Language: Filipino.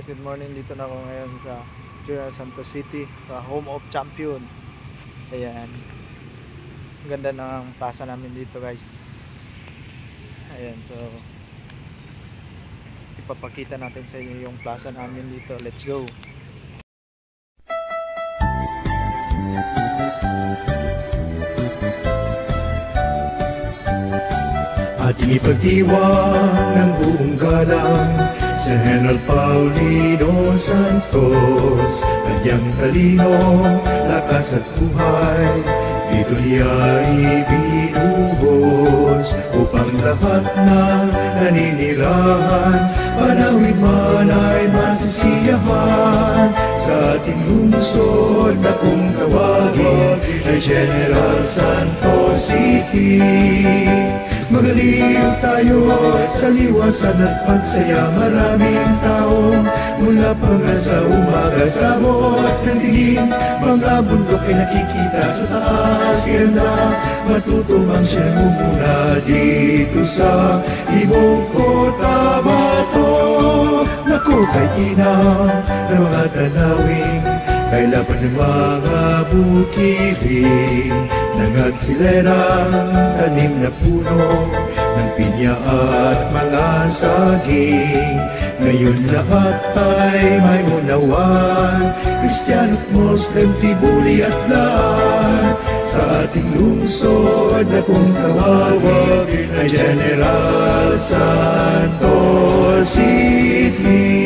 guys, good morning. Dito na ako ngayon sa General Santos City, sa home of champion. Ayan, ang ganda ng plaza namin dito guys. Ayan, so ipapakita natin sa inyo yung plaza namin dito. Let's go. Ating ipagdiwang ng buong galang sa General Paulino Santos. Kanyang talino, lakas at buhay, dito niya ibinuhos upang lahat na naninirahan panawin man ay masisiyahan. Sa ating lungsod na kung tawagin ay General Santos City. Magaliw tayo sa liwasan at pagsaya. Maraming taong mula pa nga sa umaga sa bot ng dilim. Mga bundok ay nakikita sa taas. Ganda matutumang siya mumula dito sa Ibong Cotabato. Naku kay inang ng mga tanawing kailapan ng mga bukiling, ng hilerang tanim na puno ng pinya at mga saging. Ngayon lahat ay may unawan, Kristiyano at Muslim, Tibuli at Laan. Sa ating lungsod na kung tawagin ay General Santos City.